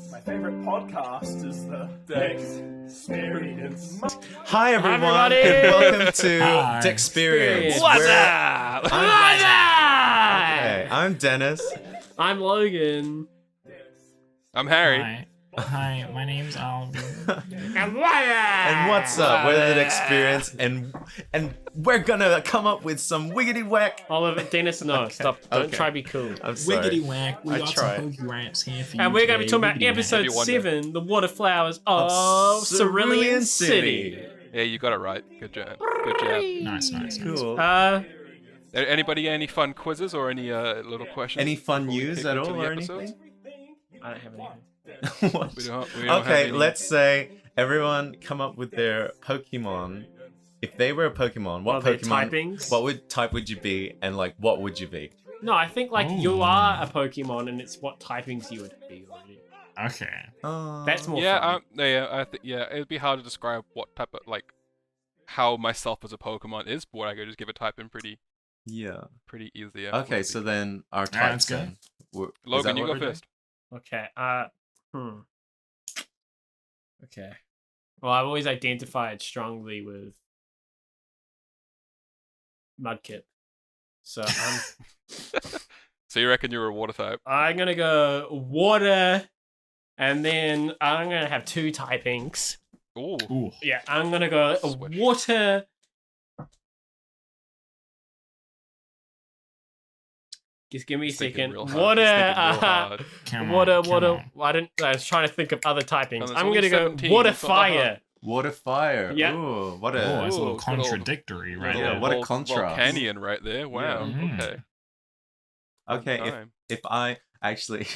My favorite podcast is the Dexperience. Hi everyone, everybody. and welcome to Hi. Dexperience. What's where- up? I'm- What's up? Okay, I'm Dennis. I'm Logan. I'm Harry. Hi, my name's Alvin. And what's up? We're the Dexperience, and we're gonna come up with some wiggity whack. Oliver, Dennis, no, stop. Don't Okay. try to be cool. I'm sorry. Wiggity whack, we I got tried. some hokey raps here for you. And we're going to be today. talking about Wiggity whack. episode Maybe one day. 7, The Waterflowers of Cerulean City. Yeah, you got it right. Good job. Good job. Nice. Cool. Anybody any fun quizzes or any little questions? Any fun before we news kick at into all the or episodes? anything? I don't have anything. What? We don't have Okay, any- let's say everyone come up with their Pokemon. If they were a Pokemon, what Their Pokemon? typings? What type would you be, and like what would you be? No, I think like Oh. you are a Pokemon and it's what typings you would be already. Okay. That's more Yeah, fun. it'd be hard to describe what type of how myself as a Pokemon is, but I could just give a type in pretty Yeah. easy. Yeah. Okay, so then our Alright, types let's go. then. Is Logan, that you what go we're doing? first. Okay, Okay. Well, I've always identified strongly with Mudkip. So So you reckon you're a water type? I'm gonna go water, and then I'm gonna have 2 typings. Ooh. Ooh. Yeah, I'm gonna go Switch. water. Just give me a He's thinking second. real hard. Water. He's thinking real hard. Come Water. on, come Water. on. I was trying to think of other typings. there's I'm only gonna go 17, water, it's not that hard. fire. Water, fire. Yeah. Ooh, what Oh, a it's a Ooh, little good old- contradictory right Yeah, there. what a Vol- contrast. Volcanian right there. Wow. Yeah. Okay. Okay, Time. if I actually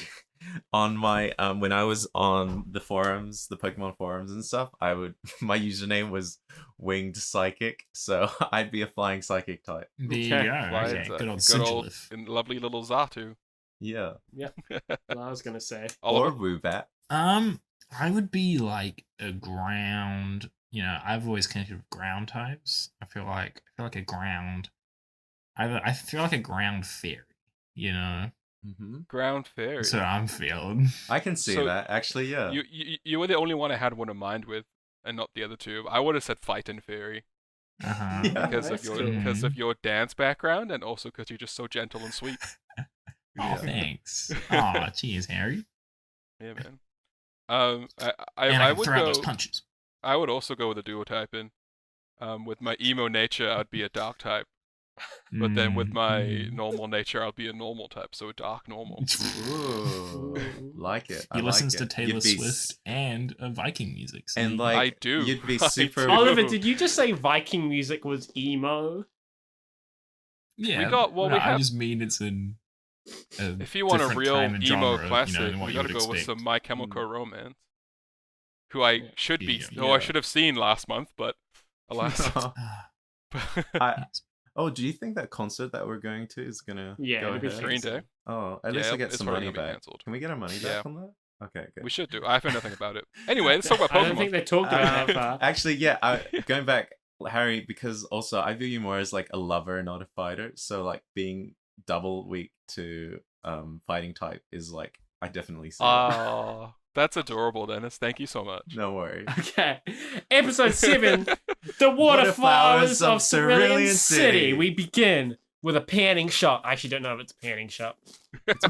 on my when I was on the forums, the Pokemon forums and stuff, my username was winged psychic, so I'd be a flying psychic type. There you Okay. go. Why Okay, is that? good old Good old Sigilith. and lovely little Zatu. Yeah. Well, I was gonna say. Or Oliver. Woobat. I would be like a ground. You know, I've always connected with ground types. I feel like a ground. I feel like a ground fairy. You know, Ground fairy. that's what I'm feeling. I can see So, that. Actually, yeah. You were the only one I had one in mind with, and not the other two. I would have said fighting fairy Uh-huh. Yeah. because that's of cool. your dance background, and also because you're just so gentle and sweet. Oh, Yeah. thanks. Oh, cheers, Harry. Yeah, man. And I I can would throw out go. those punches. I would also go with a duo typing. With my emo nature, I'd be a dark type. But then with my Mm. normal nature, I'll be a normal type, so a dark normal. Ooh, like it. I He like listens to it. Taylor You'd be Swift and Viking music. so and you- like I do. You'd be I super. do. Oliver, did you just say Viking music was emo? yeah, got- well, no, we I have- just mean it's If you want a real emo classic, than what you gotta would go with expect. some My Chemical Romance, who I should be, Yeah. who I should have seen last month, but alas. I- Oh, do you think that concert that we're going to is gonna Yeah, go it'll be ahead? Green Day. Oh, at Yeah, least I get it's some probably money gonna be back. cancelled. Can we get our money Yeah. back on that? Okay, good. We should do. I've heard nothing about it. Anyway, let's talk about I don't think Pokemon. they talked about that far. Actually, yeah. Going back, Harry, because also I view you more as like a lover, not a fighter. So like being double weak to fighting type is like I definitely see. that. Oh, that's adorable, Dennis. Thank you so much. No worries. Okay. Episode 7, The Waterflowers of Cerulean City. We begin with a panning shot. I actually don't know if it's a panning shot.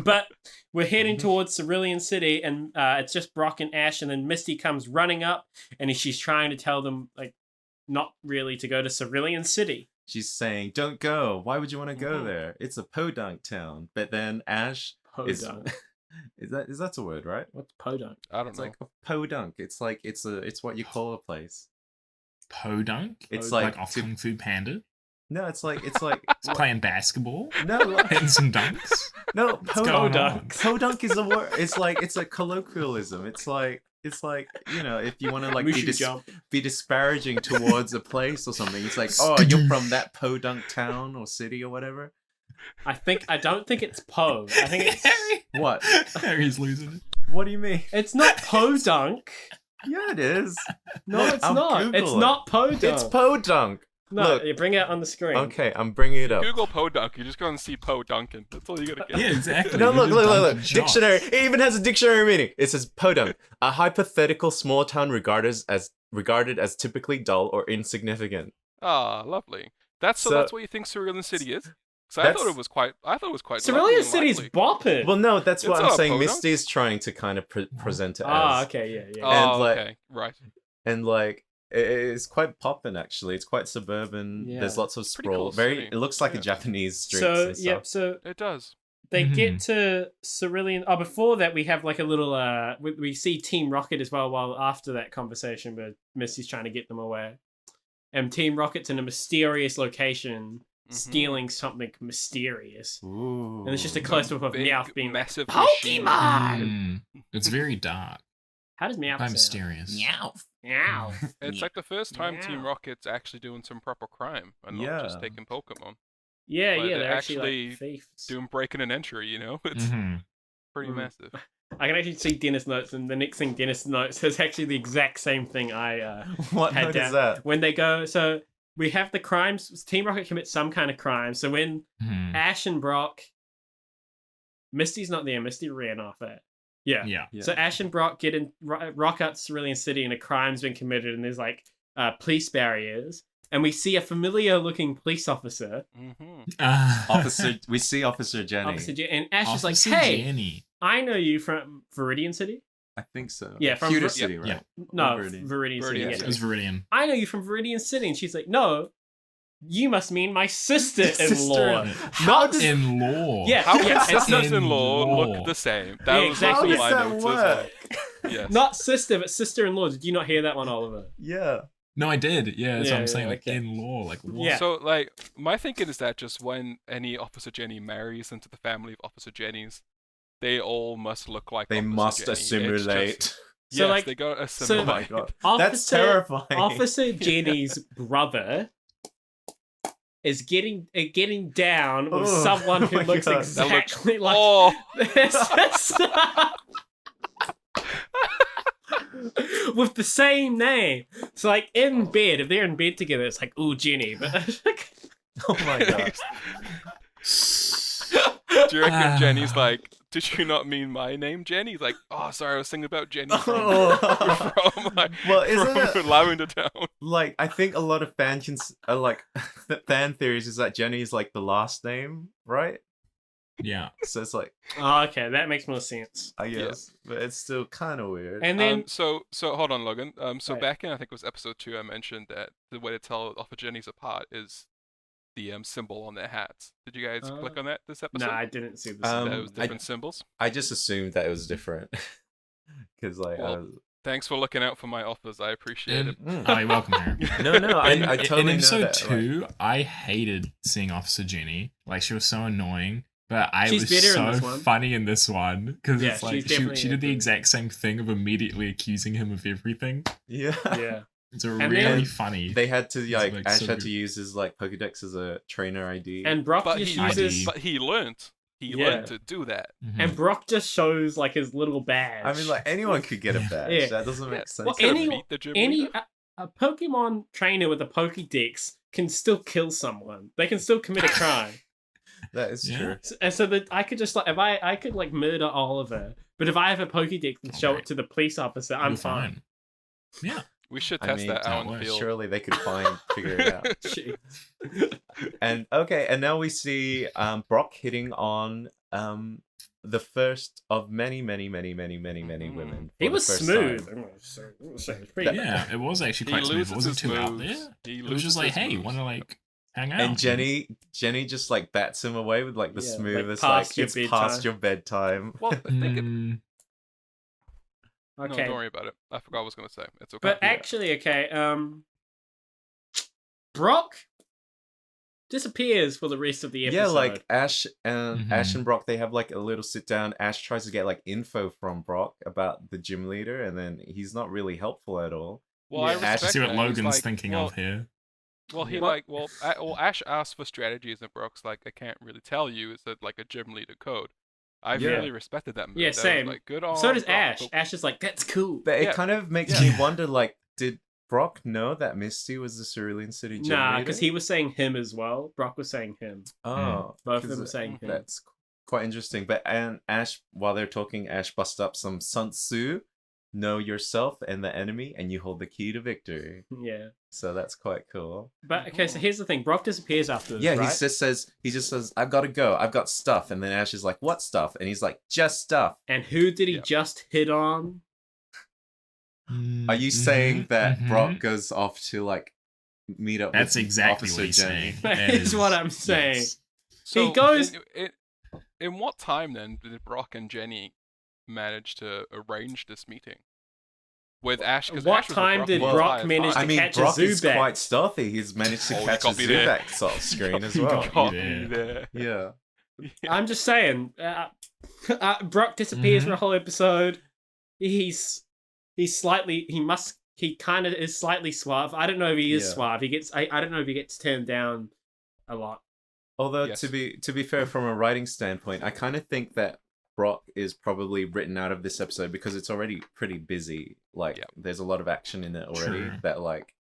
But we're heading towards Cerulean City, and it's just Brock and Ash, and then Misty comes running up, and she's trying to tell them, like, not really to go to Cerulean City. She's saying, "Don't go. Why would you want to go Mhm. there? It's a podunk town." But then Ash is Podunk. is that a word, right? What's podunk? I don't It's know. like a podunk. It's like it's what you call a place. Podunk? It's Like like off to- Kung Fu Panda? No, it's like It's playing basketball? no, like, Hitting some dunks? no. going Podunk. on? Podunk is a word. It's like it's a colloquialism. It's like you know, if you want to like Mushu jump. be disparaging towards a place or something, it's like, oh, you're from that podunk town or city or whatever. I don't think it's Po. I think it's Harry. What? Harry's losing it. What do you mean? it's not podunk. Yeah, it is. No, it's I'll not. Google It's it. not podunk. It's podunk. No, Look. you bring it on the screen. Okay, I'm bringing it up. Google Podunk, you're just going to see Po Duncan. That's all you gotta get. Yeah, exactly. No, You look, just look, look, dunk look. the Dictionary. shots. It even has a dictionary meaning. It says podunk, a hypothetical small town regarded as typically dull or insignificant. Ah, lovely. That's So- that's what you think Cerulean City is? Because I That's- thought it was quite. Cerulean lovely and City's lively. bopping. Well, no, that's what It's I'm not a saying. podunk. Misty is trying to kind of present it Ah, as, okay, yeah. Oh, and, like- okay, right. and like it's quite poppin' actually. It's quite suburban. Yeah. There's lots of Pretty sprawl. cool Very. city. It looks like Yeah. a Japanese streets So, and stuff. yep, so It does. they Mhm. get to Cerulean. Oh, before that, we have like a little. We see Team Rocket as well. While after that conversation, where Misty's trying to get them away, and Team Rocket's in a mysterious location, Mhm. stealing something mysterious, Ooh. and it's just a close up of Big, Meowth being like, massive Pokemon. machine. It's very dark. "How does Meowth Quite sound?" mysterious. Meow. It's like the first time Team Meow. Rocket's actually doing some proper crime and not just Yeah. taking Pokemon. Yeah, Like, yeah, they're they're actually actually like thieves. Doing breaking and entry, you know? It's Mhm. pretty Mm. massive. I can actually see Dennis notes, and the next thing Dennis notes is actually the exact same thing I What had note down. is that? When they go, so we have the crimes. Team Rocket commits some kind of crime. So when Mhm. Ash and Brock, Misty's not there. Misty ran off it. Yeah. Yeah. Yeah. So Ash and Brock get in, rock out to Cerulean City, and a crime's been committed, and there's like police barriers, and we see a familiar-looking police officer. hmm Officer, we see Officer Jenny. And Ash is like, Officer "Hey, Jenny. I know you from Viridian City." I think so. Yeah, from Cuter Ver- City, Yeah. right? No, Viridian. Viridian City. Viridian Yeah. It was Viridian. I know you from Viridian City, and she's like, "No, you must mean my sister-in-law." Sister-in-law. Not does- In law. Yeah. How can it's sisters-in-law in-law. look the same? Yeah, That was exactly. one How of does my that notes work? as well. Yes. not sister, but sister-in-law. Did you not hear that one, Oliver? Yeah. No, I did. Yeah, that's Yeah, what I'm saying. yeah, Like okay. in law, like what? Yeah. So, like, my thinking is that just when any Officer Jenny marries into the family of Officer Jennies, they all must look like They Officer must Jenny. It's assimilate. just- So, yes, like- they got so- assimilate. Oh my god. That's Officer- terrifying. Officer Jenny's brother is getting down with Oh, someone who oh my looks God. exactly like Oh, their sister. With the same name. So like in bed, if they're in bed together, it's like, "Ooh, Jenny." But Oh my god. do you reckon Jenny's like, did you not mean my name, Jenny? He's like, oh, sorry, I was thinking about Jenny from, Oh. from, like, Well, isn't from it Lavender Town. like I think a lot of fan theories is that Jenny is like the last name, right? Yeah. So it's like oh, okay, that makes more sense. I Yeah. guess, but it's still kind of weird. And then So hold on, Logan. So Right. back in, I think it was episode 2, I mentioned that the way to tell Officer Jenny's apart is the symbol on their hats. Did you guys click on that this no, episode? I didn't see this. That Um, was different symbols. I just assumed that it was different because like Well, Thanks for looking out for my offers. I appreciate it. Oh, you're welcome, Harry. no, I in, totally in know episode that, like- 2, I hated seeing Officer Jenny. Like, she was so annoying. But I She's was better in this so one. funny in this one. Because Yeah, it's like, she's definitely she did the good. exact same thing of immediately accusing him of everything. yeah. Yeah. It's a And really then funny. They had to like like, Ash so had good. to use his like Pokédex as a trainer ID. And Brock But just he, uses but he learned. He Yeah. learned to do that. Mhm. and Brock just shows like his little badge. I mean, like anyone could get a badge. Yeah. That doesn't make Yeah. sense. Well, Could have any- beat the gym any leader. a Pokemon trainer with a Pokédex can still kill someone. They can still commit a crime. That is Yeah. true. And so that I could just like if I could like murder Oliver, but if I have a Pokédex and show it to the police officer, I'm You're fine. Yeah. We should I test mean, that out in works. field. Surely they could figure it out. Shit. And okay, and now we see Brock hitting on the first of many women. He for was the first smooth. time. I'm gonna say it's pretty Yeah, it was actually He quite smooth. loses It wasn't his too out moves. there. He It was loses just like, his hey, moves. want to like hang out? And Jenny just like bats him away with like the Yeah, like, smoothest, past your it's past bedtime. your bedtime. Well, I think it, Mm, no, Okay. don't worry about it. I forgot what I was going to say. It's okay. But actually, okay, Brock disappears for the rest of the episode. Yeah, like Ash and Ash Mhm. and Brock, they have like a little sit down. Ash tries to get like info from Brock about the gym leader, and then he's not really helpful at all. well, I yeah. respect see what that. He's Logan's like, thinking well, of here. Well, he What? Ash asked for strategies, and Brock's like, I can't really tell you. Is that like a gym leader code? I Yeah. really respected that move. Yeah, That was, same. like, good on So does Brock, Ash. but- Ash is like, that's cool. But it Yeah. kind of makes Yeah. me wonder, like, did Brock know that Misty was the Cerulean City gym Nah, leader? because he was saying him as well. Brock was saying him. Oh, Both of them 'cause were saying him. that's quite interesting. But and Ash, while they're talking, Ash busts up some Sun Tzu, know yourself and the enemy, and you hold the key to victory. Yeah. So that's quite cool. But okay, so here's the thing. Brock disappears after this, Yeah, right? he just says, "I've got to go. I've got stuff." And then Ash is like, "What stuff?" And he's like, "Just stuff." And who did he Yep. just hit on? Are you saying that mhm. Brock goes off to like meet up? That's with exactly Officer what he's Jenny? saying. That That is what I'm saying. yes. So goes- In what time then did Brock and Jenny manage to arrange this meeting with Ash? 'Cause What Ash was with time did the Brock entire manage time. I mean, catch a Brock is Zubat. quite stealthy. He's managed to Oh, he catch a got me there. Zubat screen as He well. got Yeah. me there. Yeah. I'm just saying. Brock disappears Mhm. for a whole episode. He kind of is slightly suave. I don't know if he is Yeah. suave. I don't know if he gets turned down a lot. Although to be fair, from a writing standpoint, I kind of think that Brock is probably written out of this episode because it's already pretty busy. Like, Yep. there's a lot of action in it already. True. That like,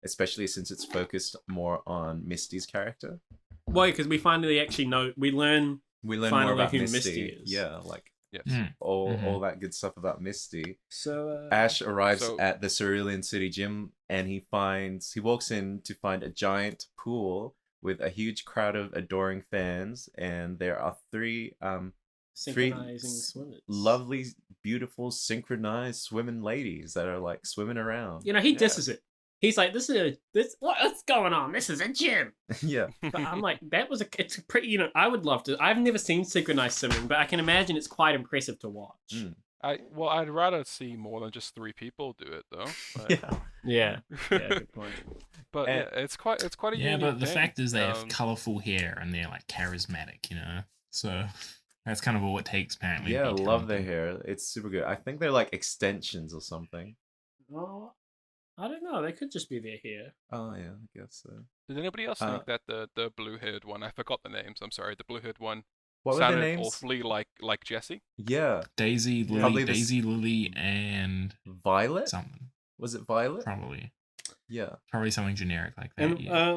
especially since it's focused more on Misty's character. Well, because we finally actually know. We learn. We learn Finally more about who Misty. Misty is. Yeah, like Yes. Mm. all that good stuff about Misty. So Ash arrives So- at the Cerulean City gym and he walks in to find a giant pool with a huge crowd of adoring fans, and there are three synchronizing swimmers. lovely, beautiful, synchronized swimming ladies that are like swimming around. You know, he Yeah. disses it. He's like, what's going on? This is a gym. Yeah. But I'm like, it's a pretty, I would love to. I've never seen synchronized swimming, but I can imagine it's quite impressive to watch. Mm. I'd rather see more than just 3 people do it though. But, Yeah. Yeah. Yeah, good point. but And- yeah, it's quite a Yeah, unique but the thing. fact is they have Um, colourful hair and they're like charismatic, you know. So that's kind of all it takes, apparently. to Yeah, I be love their talented. hair. It's super good. I think they're like extensions or something. Oh, I don't know. They could just be there here. Oh yeah, I guess so. Did anybody else Uh, think that the blue-haired one? I forgot the names. I'm sorry. The blue-haired one What were their sounded names? awfully like Jesse. Yeah. Daisy, Probably Lily, the s- Daisy, Lily, and Violet? something. Was it Violet? Probably Yeah. something generic like that. And yeah.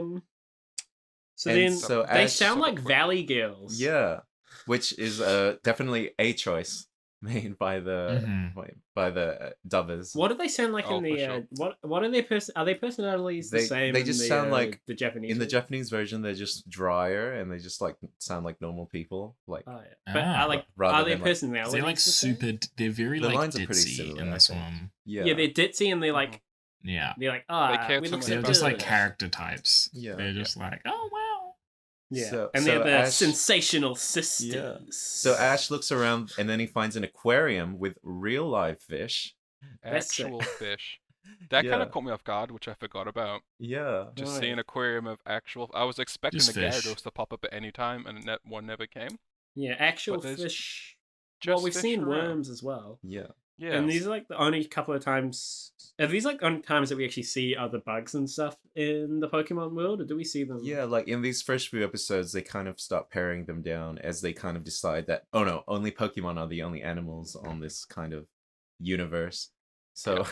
so And then so they Ash- sound like Valley Girls. Yeah. Which is definitely a choice made by the Mhm. by the dubbers. What do they sound like Oh, in for the? sure. What are their are their personalities the They- same? they in just the, sound like- the Japanese. In the one? Japanese version, they're just drier and they just like sound like normal people. Like Oh, yeah. But Ah. Rather are their than, like- personalities? They're like the same? super. They're very The like lines are pretty ditzy similar, in I this think. one. yeah. Yeah, they're ditzy and they're like Yeah, they're like care we too look much so they're about just good. like character types. Yeah. They're just like, oh wow. Yeah, So- and so they're the Ash- sensational sisters. So Ash looks around and then he finds an aquarium with real live fish. That's sick. Actual fish. That kind Yeah. of caught me off guard, which I forgot about. Yeah. Just Right. seeing an aquarium of actual. I was expecting Just the fish. Gyarados to pop up at any time, and one never came. Yeah, actual But there's fish. Just Well, we've fish seen around. worms as well. Yeah. Yeah. And these are like the only couple of times. Are these like only times that we actually see other bugs and stuff in the Pokemon world, or do we see them? Yeah, like in these first few episodes, they kind of start paring them down as they kind of decide that, oh no, only Pokemon are the only animals on this kind of universe. So,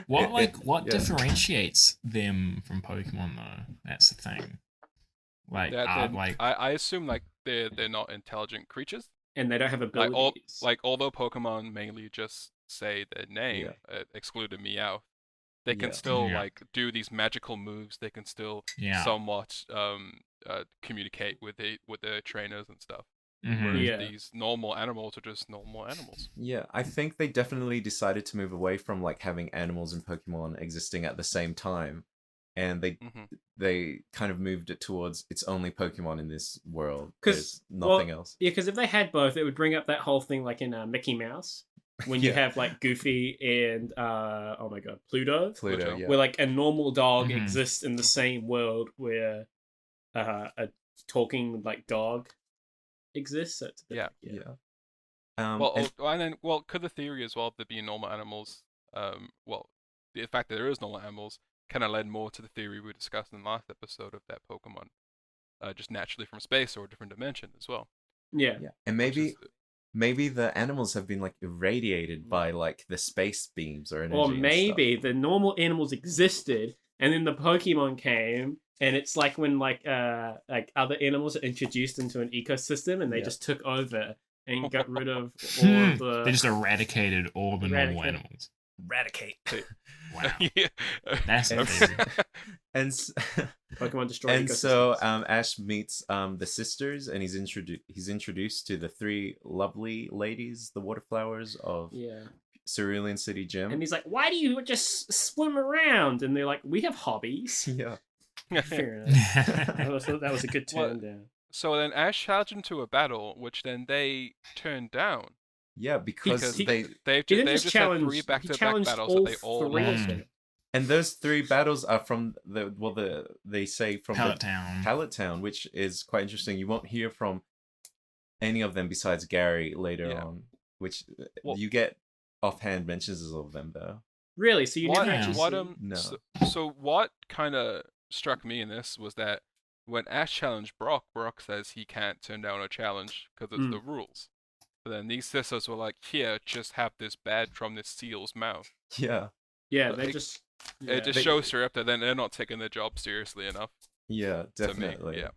What yeah. differentiates them from Pokemon though? That's the thing. Like, I assume like they're not intelligent creatures. And they don't have Like abilities. although Pokemon mainly just say their name, excluding Meowth, they can Yeah. still Yeah. like do these magical moves. They can still yeah. somewhat communicate with their trainers and stuff. Mhm. Whereas Yeah. these normal animals are just normal animals. yeah, I think they definitely decided to move away from like having animals and Pokemon existing at the same time. And hmm they kind of moved it towards it's only Pokemon in this world. 'Cause, There's nothing else. Yeah, because if they had both, it would bring up that whole thing like in Mickey Mouse when you Yeah. have like Goofy and oh my god, Pluto, Pluto, yeah. where like a normal dog Mhm. exists in the same world where a talking like dog exists. So it's a bit Yeah. like, Yeah. Well, could the theory as well of there being normal animals, well, the fact that there is normal animals kind of led more to the theory we discussed in the last episode of that Pokemon, just naturally from space or a different dimension as well. yeah. Yeah. And which maybe is- maybe the animals have been like irradiated by like the space beams or energy. Or and maybe stuff. the normal animals existed, and then the Pokemon came, and it's like when like other animals are introduced into an ecosystem, and they Yeah. just took over and got rid of all of the. They just eradicated all the normal Eradicate. animals. eradicate. Wow. yeah. That's And- amazing. and s- Pokemon destroyed and so ecosystems. Ash meets the sisters, and he's introduced to the three lovely ladies, the waterflowers of Yeah. Cerulean City Gym. And he's like, "Why do you just swim around?" And they're like, "We have hobbies." Yeah. Fair enough. I thought that was a good Well, turn down. So then Ash challenged into a battle, which then they turned down. Yeah, because he- they They've He didn't they've just just had challenge. 3 He back-to-back challenged battles all that they all three of lost. them. and those three battles are from they say from Pallet the Town. Pallet Town, which is quite interesting. You won't hear from any of them besides Gary later Yeah. on, which Well- you get offhand mentions of them though. Really? So you What, never actually what see- No. so what kind of struck me in this was that when Ash challenged Brock, Brock says he can't turn down a challenge because it's Mm. the rules. But then these sisters were like, "Here, just have this badge from this seal's mouth." Yeah. Yeah, But they it- just. It just They- shows straight up that they're not taking their job seriously enough. Yeah, To me, definitely. yeah.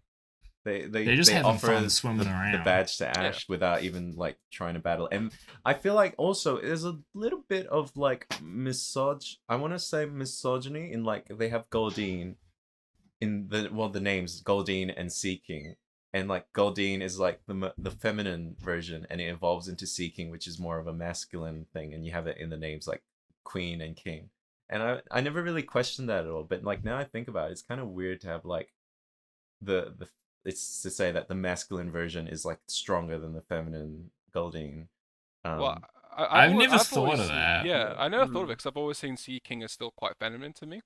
They just having offer fun swimming the around. badge to Ash without even like trying to battle. And I feel like also there's a little bit of like I want to say misogyny in like they have Goldeen in the names Goldeen and Seeking. And like Goldeen is like the feminine version, and it evolves into Seeking, which is more of a masculine thing, and you have it in the names like Queen and King. And I never really questioned that at all, but like now I think about it, it's kind of weird to have like the it's to say that the masculine version is like stronger than the feminine Goldeen. Well, I've never I've thought always of seen- that. Yeah, I never thought Mm. of it because I've always seen Sea King as still quite feminine to me,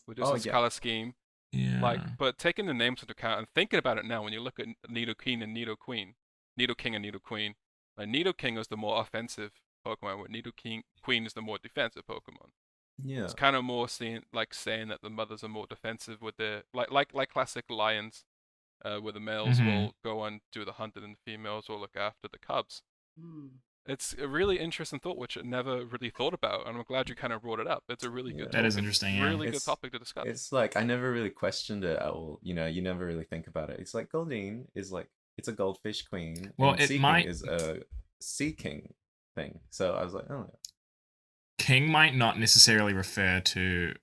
with just Oh, his yeah. color scheme. Yeah. Like, but taking the names into account and thinking about it now, when you look at Nido King and Nido Queen, Nido King and Nido Queen, like Nido King is the more offensive Pokemon, where Nido Queen is the more defensive Pokemon. Yeah. It's kind of more saying that the mothers are more defensive with their like classic lions, where the males Mhm. will go and do the hunting and the females will look after the cubs. Hmm. It's a really interesting thought, which I never really thought about, and I'm glad you kind of brought it up. It's a really Yeah. good. That is topic. interesting, yeah. Really good It's- topic to discuss. It's like I never really questioned it at all. You know, you never really think about it. It's like Goldeen is like it's a goldfish queen. Well, and it Seeking might- is a sea king thing. So I was like, oh King might not necessarily refer to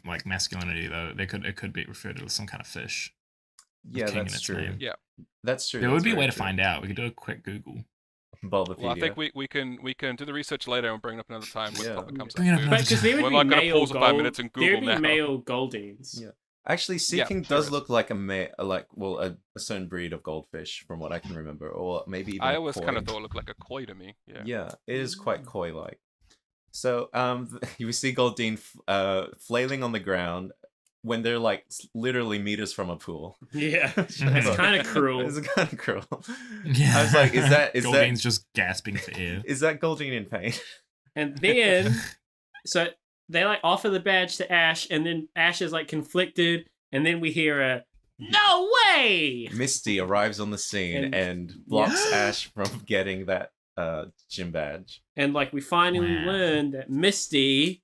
like masculinity though. It could be referred to as some kind of fish. yeah, king in that's its true. name. Yeah. That's true. There that's would be a very way to true. find out. We could do a quick Google. Bulbapedia. Well, I think we can do the research later and bring it up another time when Yeah. the topic comes Bring it up up. another But because there would We're be not gonna male pause for 5 minutes and there'd Google be now. male Goldeens. Yeah. Actually, Yeah, Seeking there does is. look like a certain breed of goldfish, from what I can remember, or maybe even I a always kind of koi. thought it looked like a koi to me. Yeah. Yeah, it is quite Mm. koi-like. So, you see Goldeen flailing on the ground when they're like literally meters from a pool. Yeah, it's Mhm. kind of cruel. It's kind of cruel. Yeah. I was like, is that Goldeen's just gasping for air. is that Goldeen in pain? And then, so they like offer the badge to Ash, and then Ash is like conflicted, and then we hear a "No way!" Misty arrives on the scene And- and blocks Ash from getting that gym badge. And like we finally Wow. learn that Misty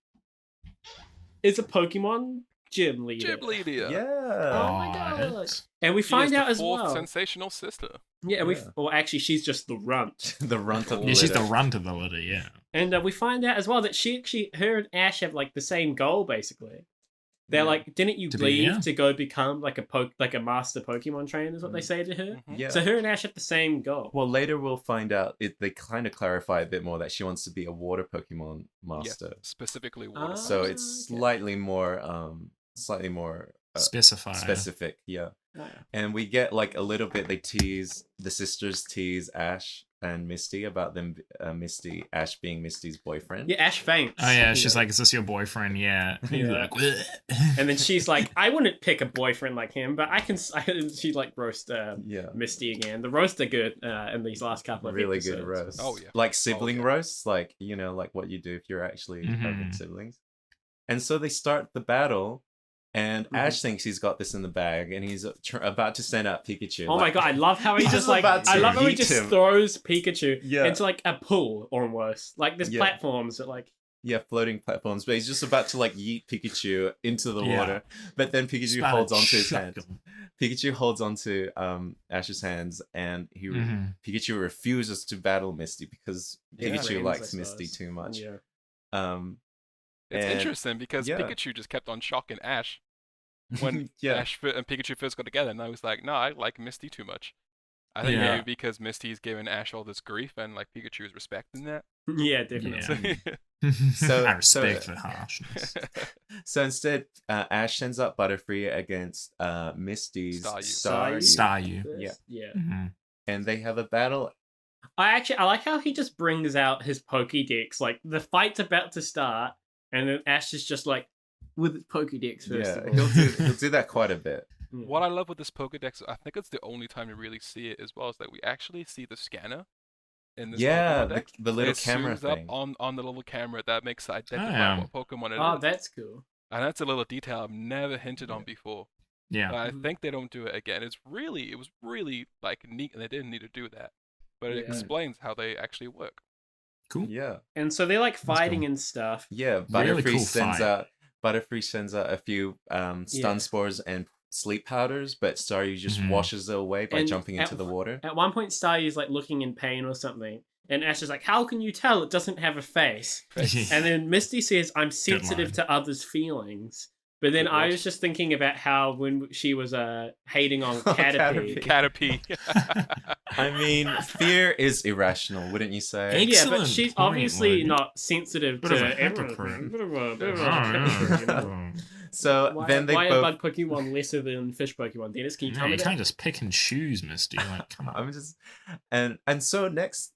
is a Pokemon gym leader. Gym leader. Yeah. Oh my god! what? And we She find is out the as fourth well. sensational sister. Yeah, and Yeah. well, actually, she's just the runt. The runt of the Yeah, she's the litter. runt of the litter, yeah. And we find out as well that her and Ash have like the same goal basically. They're Yeah. like, didn't you To be- leave yeah. to go become like a master Pokemon trainer? Is what they Mm. say to her. Mhm. Yeah. So her and Ash have the same goal. Well, later we'll find out. They kind of clarify a bit more that she wants to be a water Pokemon master. Yes, specifically water. So Ah, it's okay. slightly more Specify. specific. Yeah. Ah. And we get like a little bit. The sisters tease Ash and Misty about them. Ash being Misty's boyfriend. Yeah, Ash faints. Oh yeah, she's like, is this your boyfriend? Yeah. And he's Yeah. like, "Bleh." And then she's like, I wouldn't pick a boyfriend like him, but I can. She like roast Yeah. Misty again. The roasts are good in these last couple of Really episodes. good roast. Oh, yeah. Like sibling yeah. roasts, like like what you do if you're actually having Mhm. siblings. And so they start the battle, And Mhm. Ash thinks he's got this in the bag, and he's about to send out Pikachu. Oh my god, I love how he He's just just about to I love how he yeet just him. throws Pikachu Yeah. into like a pool almost. Like there's Yeah. platforms that like Yeah, floating platforms, but he's just about to like yeet Pikachu into the Yeah. water. But then Pikachu Spotted holds onto his hand. shotgun. Pikachu holds onto Ash's hands, and Mhm. Pikachu refuses to battle Misty because Yeah. Pikachu Friends, likes I Misty suppose. too much. Yeah. Um, It's and- interesting because yeah. Pikachu just kept on shocking Ash when yeah, Ash and Pikachu first got together, and I was like, no, I like Misty too much. I think Yeah. maybe because Misty's giving Ash all this grief, and like Pikachu is respecting that. Yeah, definitely. Yeah. So- I respect so- the harshness. So instead, Ash sends up Butterfree against Misty's Staryu. Staryu. Yeah. Yeah. Mhm. And they have a battle. I like how he just brings out his Pokédex. Like the fight's about to start, and then Ash is just like with his Pokédex first Yeah, of all. he'll do that quite a bit. Yeah. What I love with this Pokedex, I think it's the only time you really see it as well, is that we actually see the scanner in this Yeah, Pokemon deck. the little It camera zooms up thing. on the little camera that makes it identify yeah. what Pokemon it Oh, is. that's cool. And that's a little detail I've never hinted on before. Yeah. But I Mhm. think they don't do it again. It was really like neat, and they didn't need to do that. But it Yeah. explains how they actually work. Cool. Yeah, And so they're like cool. fighting and stuff. yeah. Really Butterfree cool sends fight. out a few stun Yeah. spores and sleep powders, but Staryu just Mhm. washes it away by And jumping into at- the water. At one point, Staryu's like looking in pain or something, and Ash is like, "How can you tell it doesn't have a face?" And then Misty says, "I'm sensitive line. to others' feelings." But then Good I watch. was just thinking about how when she was hating on Caterpie. Caterpie. Caterpie. I mean, fear is irrational, wouldn't you say? Ex- Yeah, but Excellent she's point, obviously Wood. not sensitive Bit of a to everything. hypocrite. Bit of a Oh, hypocrite, you know? So Why, then they why both. are bug Pokemon lesser than fish Pokemon? Dennis, can you tell Yeah, me you that? can't just pick and choose, Misty. Like, come on. I'm just and so next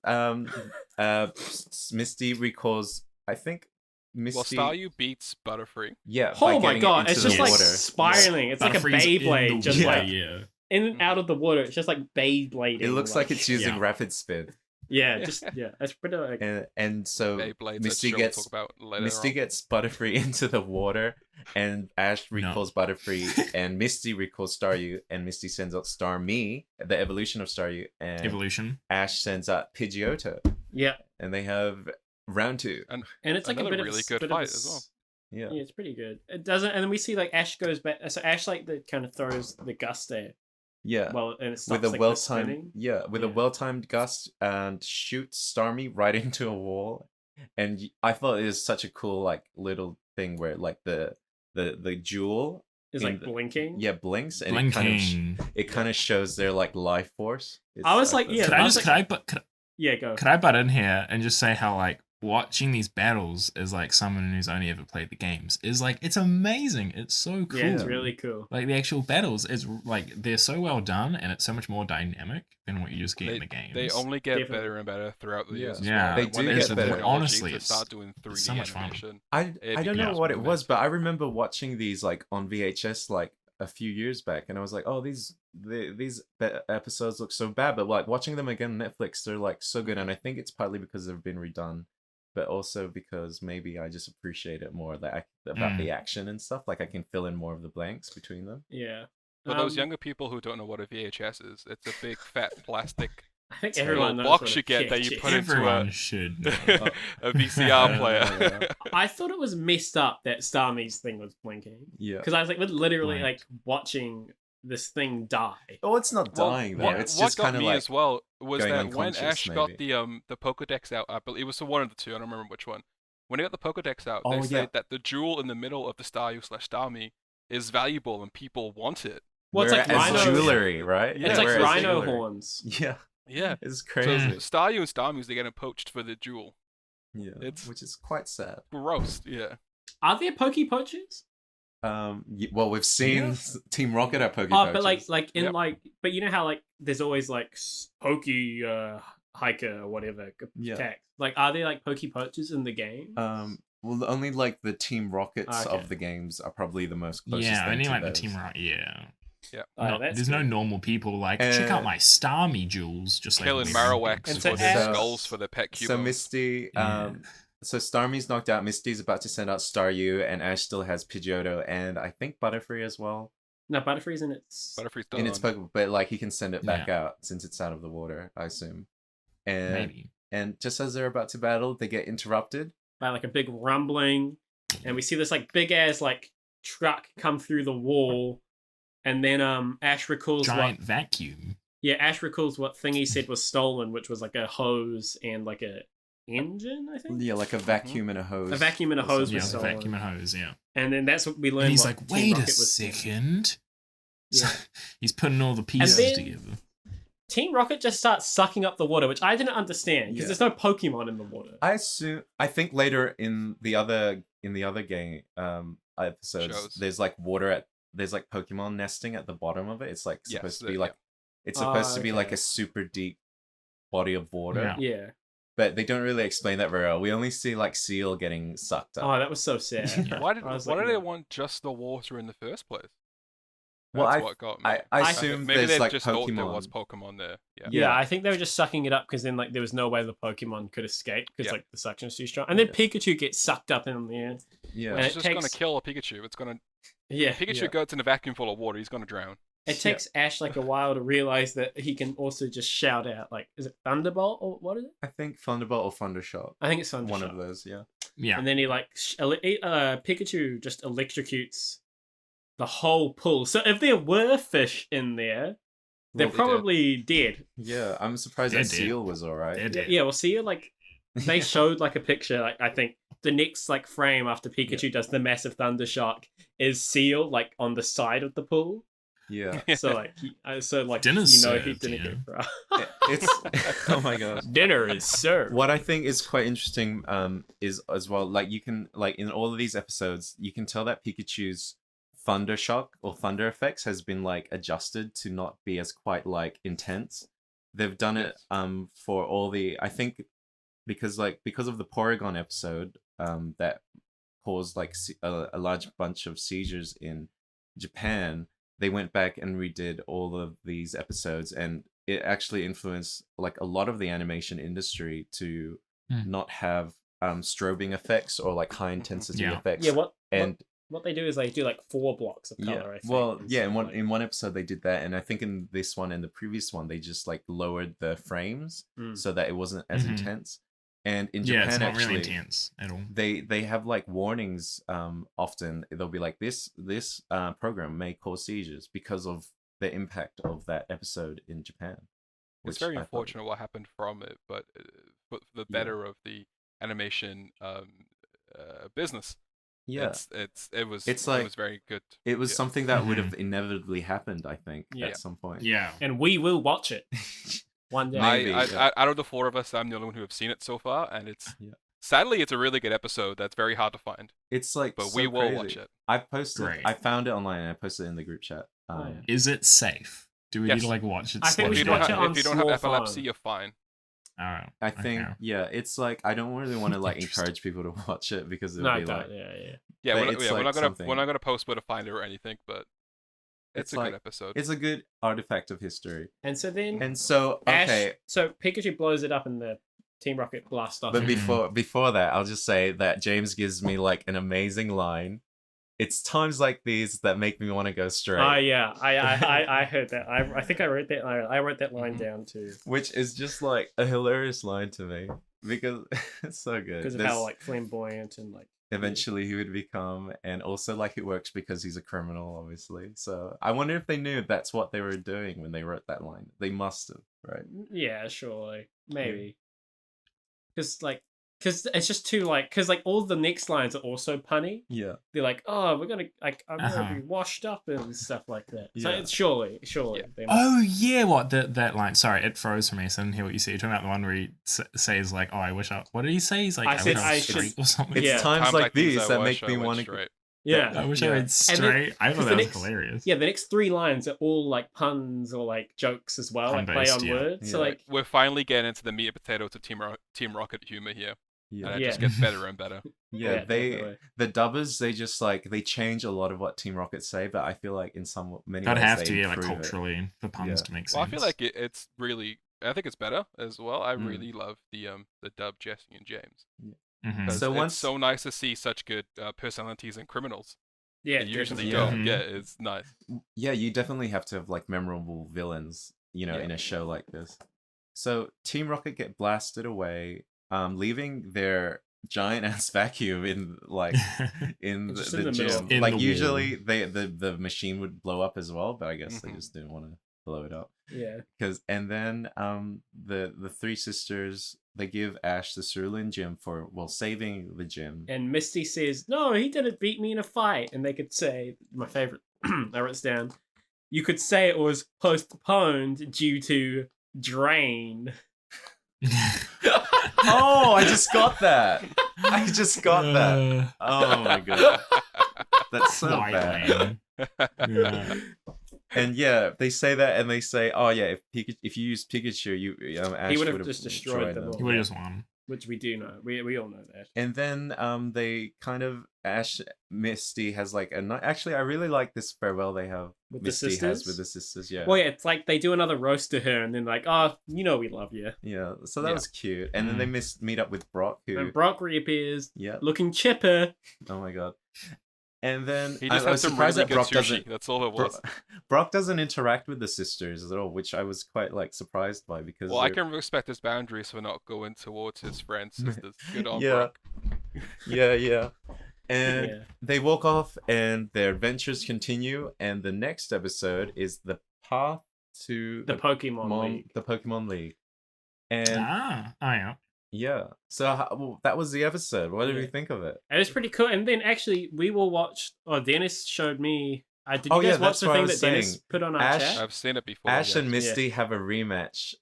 Misty recalls, I think Misty Well, Staryu beats Butterfree. yeah by Oh my getting it god, into it's the just like water. spiraling. It's like a Butterfree's in Beyblade, the just water, like yeah. in and out of the water. It's just like Beyblading. It looks like it's using Yeah. rapid spin. Yeah, just yeah. It's pretty like And so Beyblades, Misty that gets we'll talk about later Misty on. gets Butterfree into the water, and Ash recalls Butterfree, and Misty recalls Staryu, and Misty sends out Starmie, the evolution of Staryu, and Evolution. Ash sends out Pidgeotto, yeah, and they have round 2. and it's like a Another bit really of good bit fight of a as well. Yeah. Yeah, it's pretty good. It doesn't, and then we see like Ash goes back. So Ash like the kind of throws the gust there. Yeah. Well, and it stops With a like, the well-timed spinning. with a Yeah. well-timed gust and shoots Starmie right into a wall, and I thought it was such a cool like little thing where like the jewel Is in like the- blinking. blinks, and Blinking. it kind of shows their like life force. I was like, thought- yeah, Could I I was just like- could Yeah, go. I butt in here and just say how like watching these battles is like someone who's only ever played the games is like it's amazing. It's so cool. Yeah, it's really cool. Like the actual battles is like they're so well done and it's so much more dynamic than what you just get in the games. They only get Definitely. better and better throughout the years. as Yeah, well. they And when do get get the better. technology Honestly, to it's- start doing 3D so much fun. animation. I It don't know becomes what it was, amazing. but I remember watching these like on VHS like a few years back, and I was like, oh, these episodes look so bad, but like watching them again on Netflix, they're like so good, and I think it's partly because they've been redone, but also because maybe I just appreciate it more about the action and stuff. Like I can fill in more of the blanks between them. Yeah. For those Um, younger people who don't know what a VHS is, it's a big fat plastic I think Sorry. everyone little knows box what you a get that you VHS put into Everyone a, should know. a VCR player. Yeah. I thought it was messed up that Starmie's thing was blinking Yeah. because I was like literally Right. like watching this thing die. Oh, it's not Well, dying though. what, It's what just got kind of me like as well was going that when unconscious, Ash got maybe. the Pokedex out, I believe it was the one of the two. I don't remember which one. When he got the Pokedex out, Oh, they yeah. said that the jewel in the middle of the Staryu/Starmie is valuable and people want it. Well, it's like wear it as rhino. jewelry, right? Yeah, It's They like wear it as rhino jewelry. horns. Yeah, Yeah. it's So crazy. Staryu and Starmie's they're getting poached for the jewel. Yeah, it's- which is quite sad. Gross. Yeah. Are there Poke Poachers? Well, we've seen Yeah. Team Rocket at Poke Oh, but like in Yep. like, but you know how like there's always like Poke hiker or whatever Yeah. text. Like, are there like Poke Poachers in the game? Well, only like the Team Rockets Okay. of the games are probably the most closest. Yeah, thing only to like the those. team right. Yeah. Oh, No, that's there's no good. normal people like check out my Starmie jewels. Just like Killing living Marowaks And for so their Ash- skulls for their pet cubos. So Misty, Yeah. So Starmie's knocked out. Misty's about to send out Staryu, and Ash still has Pidgeotto, and I think Butterfree as well. No, Butterfree's in its. Butterfree's done. In its Pokemon, but like he can send it back Yeah. out since it's out of the water, I assume. And Maybe. and just as they're about to battle, they get interrupted. By like a big rumbling, and we see this like big ass like truck come through the wall, and then Ash recalls Giant what vacuum. Ash recalls what Thingy said was stolen, which was like a hose and like a engine, I think. Yeah, like a vacuum and a hose. A vacuum and a hose Yeah, was it's a stolen. vacuum and hose, yeah. And then that's what we learned. And he's what like, Team wait a Rocket was doing. second. Yeah. He's putting all the pieces then- together. Team Rocket just starts sucking up the water, which I didn't understand because Yeah. there's no Pokemon in the water. I think later in the other game episodes, Shows. there's like Pokemon nesting at the bottom of it. It's like supposed to be yeah. like it's supposed to be like okay. a super deep body of water. Yeah. Yeah. But they don't really explain that very well. We only see like Seal getting sucked up. Oh, that was so sad. Yeah. Why did I was why like, did they no. want just the water in the first place? Well, That's what got me. I I- assume maybe there's they like just thought there Pokemon. was Pokemon there. Yeah. Yeah, I think they were just sucking it up because then like there was no way the Pokemon could escape because Yeah. like the suction's too strong. And then Yeah. Pikachu gets sucked up in there. Yeah. And It's it just gonna takes- kill a Pikachu. It's gonna Yeah. Pikachu Yeah. goes in a vacuum full of water. He's gonna drown. It takes Ash like a while to realize that he can also just shout out like, is it Thunderbolt or what is it? I think Thunderbolt or Thundershot. I think it's Thundershot. One of those, yeah. Yeah. And then he like Pikachu just electrocutes the whole pool. So if there were fish in there, they're Well, they did. probably dead. Yeah, I'm surprised They're that dead. Seal was alright. They're dead. Yeah, we'll see it like they showed like a picture. Like I think the next like frame after Pikachu does the massive thunder shock is Seal like on the side of the pool. Yeah. So like, Dinner's he served, didn't yeah. get fra- It's oh my gosh. Dinner is served. What I think is quite interesting is as well, like you can like in all of these episodes, you can tell that Pikachu's thunder shock or thunder effects has been like adjusted to not be as quite like intense. They've done it for all the I think because of the Porygon episode that caused like a large bunch of seizures in Japan. They went back and redid all of these episodes, and it actually influenced like a lot of the animation industry to not have strobing effects or like high intensity Yeah. effects. Yeah, and what they do is they do like 4 blocks of color. yeah, I think, well, and yeah. stuff In one episode they did that, and I think in this one and the previous one they just like lowered the frames Mm. so that it wasn't as Mhm. intense. And in Yeah, Japan, it's not actually, really intense at all. they have like warnings. Often they'll be like this program may cause seizures because of the impact of that episode in Japan. It's which very I thought- unfortunate what happened from it, but for the Yeah. better of the animation business. Yeah, It was very good. it was yeah. something that would Mhm. have inevitably happened. I think Yeah. at some point. Yeah. and we will watch it one day. Maybe, yeah. Out of the 4 of us, I'm the only one who have seen it so far, and it's Yeah. sadly it's a really good episode that's very hard to find, It's like, but so we will crazy. watch it. I posted. Great. I found it online and I posted it in the group chat. Oh, yeah. Is it safe? Do we Yes. need to like watch it? I think we If you should don't watch have, it on if you don't have small epilepsy, phone. you're fine. All right. I think, Okay. yeah, it's like I don't really want to like Interesting. encourage people to watch it because it'll No, be don't. like Yeah. Yeah, But we're not, it's yeah, we're like not gonna something- we're not gonna post where to find it or anything, but it's a like good episode. it's a good artifact of history. And so then And so Ash, okay, so Pikachu blows it up and the Team Rocket blasts off. but Mhm. before that, I'll just say that James gives me like an amazing line. It's times like these that make me want to go straight. Oh yeah, I heard that. I think I wrote that. I wrote that line Mhm. down too Which is just like a hilarious line to me because it's so good. because of There's- how like flamboyant and like. eventually he would become, and also like it works because he's a criminal, obviously. So I wonder if they knew that's what they were doing when they wrote that line. They must have, right? Yeah, surely, maybe. Because it's just too like because like all the next lines are also punny. Yeah. They're like, oh, we're gonna like I'm Uh-huh. gonna be washed up and stuff like that. So Yeah. it's surely. Yeah. They must- Oh yeah, what that line? Sorry, it froze for me. So I didn't hear what you said. You're talking about the one where he says like, "Oh, I wish I." What did he say? He's like, I "I, said wish I I was should- straight" or something. It's Yeah. times like these these I that wish make me I went want to. straight. yeah. I wish Yeah. I went And then- straight. I thought the that was next- hilarious. Yeah, the next 3 lines are all like puns or like jokes as well, like play Pun-based, on yeah. words. So Yeah. like, We're finally getting into the meat and potatoes of Team Rocket humor here, Yeah. and it Yeah. just gets better and better. Yeah, definitely. the dubbers, they just like they change a lot of what Team Rocket say, but I feel like in many I'd ways have they to, yeah, like improve it. culturally for puns Yeah. to make sense. Well, I feel like it's really. I think it's better as well. I Mm. really love the dub Jesse and James. Mhm. 'Cause So it's once- so nice to see such good personalities in criminals. Yeah, You usually definitely. don't Yeah. get. It's nice. Yeah, you definitely have to have like memorable villains, you know, Yeah. in a show like this. So Team Rocket get blasted away, leaving their giant ass vacuum in like in Just the in the middle. gym. In Like the usually the machine would blow up as well, but I guess they Mhm. just didn't want to blow it up. Yeah. And then the three sisters, they give Ash the cerulean gem for saving the gym. And Misty says, "No, he didn't beat me in a fight." And they could say, my favorite, I wrote this down. You could say it was postponed due to drain. Oh, I just got that. I just got that. Oh my god. That's so Quite bad. lame. Yeah. And yeah, they say that, and they say, "Oh yeah, if you use Pikachu, Ash He would have would've just destroyed them all. He would have just won. Which we do know. We all know that. And then they kind of Misty has like actually I really like this farewell they have. With Misty the sisters? has with the sisters. Yeah. Well, yeah, it's like they do another roast to her, and then like, "Oh, you know we love you." Yeah. So that Yeah. was cute. And then they meet up with Brock, who And Brock reappears, yeah. looking chipper. Oh my god. And then He I just was had some surprised really that good Brock sushi. doesn't. That's all it was. Brock doesn't interact with the sisters at all, which I was quite like surprised by because Well, I they're- can respect his boundaries for not going towards his friends' sisters. Good on Yeah. Brock. yeah. And Yeah. they walk off, and their adventures continue. And the next episode is the path to The Pokemon League. the Pokemon League. And Oh yeah. yeah, so that was the episode. What did we Yeah. think of it? And it's pretty cool. And then actually, we will watch. Oh, Dennis showed me. Did you Oh, guys yeah, watch that's the what I thing was that Dennis saying. put on our Ash- chat? I've seen it before. Ash yeah. and Misty have a rematch,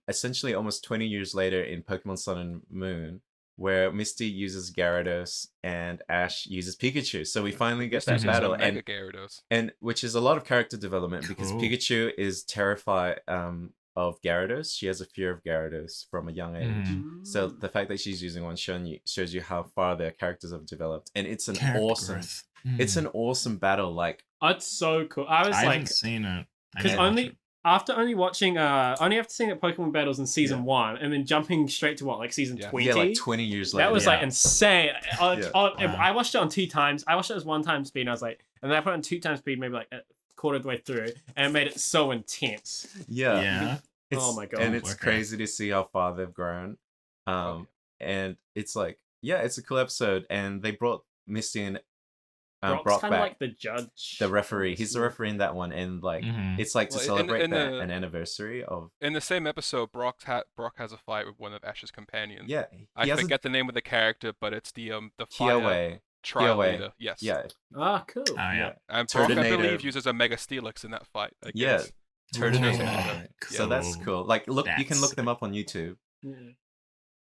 essentially almost 20 years later in Pokemon Sun and Moon, where Misty uses Gyarados and Ash uses Pikachu. So we finally get that Misty's battle, also Mega Gyarados. and which is a lot of character development because Cool. Pikachu is terrified of Gyarados. She has a fear of Gyarados from a young age. Mhm. So the fact that she's using one shows you how far their characters have developed, and it's an Character awesome, growth. it's an awesome battle. Like Oh, it's so cool. I was I like, haven't seen it. I because need to watch only it. after watching only after seeing the Pokemon battles in season 1, and then jumping straight to like season Yeah. 20. yeah, like 20 years later. That was Yeah. like insane. Yeah. Wow. I watched it on 2 times. I watched it as 1 time speed, and I was like, and then I put it on 2 times speed, maybe like a quarter of the way through, and it made it so intense. yeah. Yeah. It's, Oh my God. And it's Okay. crazy to see how far they've grown. And it's like, yeah, it's a cool episode. And they brought Misty and Brock's Brock kind back, of like the judge, the referee. He's the referee in that one, and like Mhm. it's like to Well, in- celebrate in the- an anniversary of In the same episode, Brock has a fight with one of Ash's companions. yeah. I He has forget the name of the character, but it's the fire Kiawe. trial Kiawe. leader. Yes. Yeah, Ah, cool. Oh yeah. And Brock, I Turtonator. believe, uses a Mega Steelix in that fight. Yeah. against- Turtonator. Yeah. So that's cool. Like, look, you can That's look them up on YouTube. Yeah.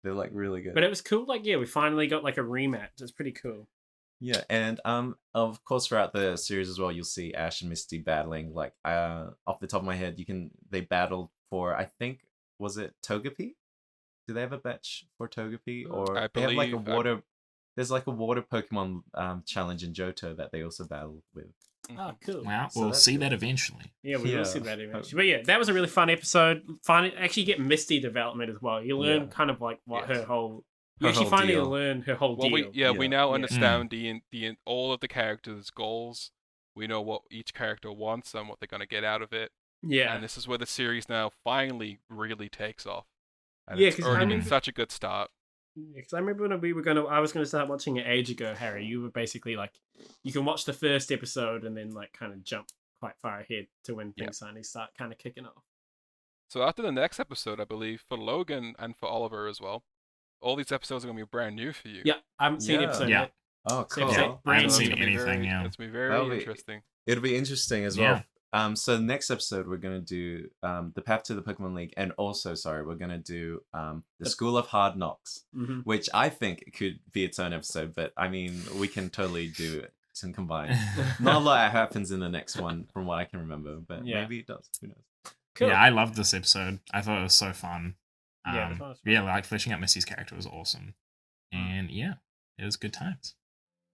They're like really good. But it was cool. Like, yeah, we finally got like a rematch. It's pretty cool. Yeah, and of course throughout the series as well, you'll see Ash and Misty battling. Like off the top of my head, they battled for, I think, was it Togepi? Do they have a match for Togepi, or I they have like a believe, water? There's like a water Pokemon challenge in Johto that they also battled with. Oh, cool. Wow. So We'll that's see good. that eventually. Yeah, we Yeah. will see that eventually. But yeah, that was a really fun episode. Actually get Misty development as well. You learn Yeah. kind of like what Yes. her whole. Her You actually whole finally deal. learn her whole Well, deal. we Yeah. now Yeah. understand all of the characters' goals. We know what each character wants and what they're gonna get out of it. Yeah. And this is where the series now finally really takes off. And Yeah, it's 'cause already I been remember- such a good start. Because I remember when I was gonna start watching it age ago, Harry. You were basically like, you can watch the first episode and then like kind of jump quite far ahead to when Yeah. things finally start kind of kicking off. So after the next episode, I believe, for Logan and for Oliver as well, all these episodes are gonna be brand new for you. Yeah, I haven't seen the Yeah. episode Yeah. yet. Oh, So cool. it's like I haven't brand seen new. It's gonna be anything, very- yeah. It's gonna be very That'll be- interesting. It'll be interesting as Yeah. well. So next episode we're gonna do the path to the Pokemon League, and also we're gonna do the School of Hard Knocks, Hmm. which I think could be its own episode. But I mean, we can totally do it and combine. Not a lot happens in the next one, from what I can remember, but Yeah. maybe it does. Who knows? Cool. Yeah, I loved this episode. I thought it was so fun. Yeah, Um, it was fun. yeah, like fleshing out Missy's character was awesome. And yeah, it was good times.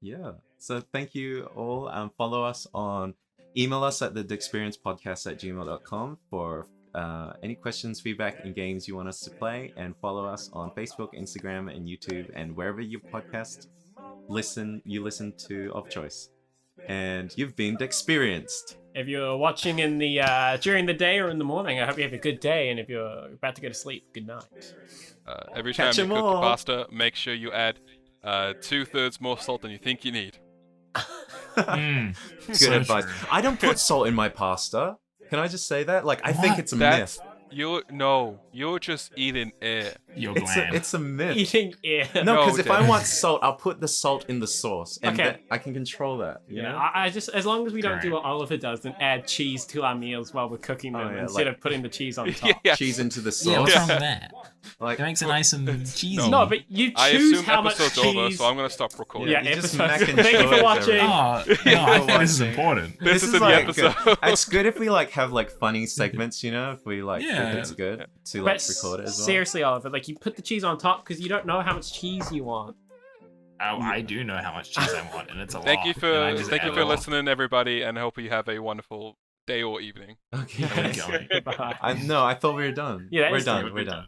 Yeah. So thank you all. Follow us email us at the Dexperience podcast@gmail.com for any questions, feedback, and games you want us to play, and follow us on Facebook, Instagram, and YouTube, and wherever your podcast you listen to of choice. And you've been Dexperienced. If you're watching in the during the day or in the morning, I hope you have a good day. And if you're about to go to sleep, good night. Every time Catch you 'em cook all. pasta, make sure you add 2/3 more salt than you think you need. Good So advice. true. I don't put salt in my pasta. Can I just say that? Like, I think What? it's a That's myth. you're just eating air. You're It's bland. a myth. Eating air. No, No, because if I Dad. want salt, I'll put the salt in the sauce, and Okay. then I can control that. You Yeah, know? I just as long as we don't do Right. what Oliver does and add cheese to our meals while we're cooking them yeah, instead like- of putting the cheese on top. Yes. Cheese into the sauce. yeah, what's wrong with that? Like, That makes it nice and cheesy. No, but you I choose assume how much episode's cheese. over, so I'm gonna stop recording. Yeah, you just episodes. mac and Thank you for cheese watching. everything. Oh, no, I think this is watching. important. This is is the like episode. it's good if we like have like funny segments, you know, if we like Yeah. think it's good to like But record it as well. seriously, Oliver, like you put the cheese on top because you don't know how much cheese you want. Oh, I do know how much cheese I want, and it's a lot. Thank you and I for just thank you add for a lot. listening, everybody, and I hope you have a wonderful day or evening. Okay. Keep going. Bye. I thought we were done. Yeah, that we're is done. good. We're done.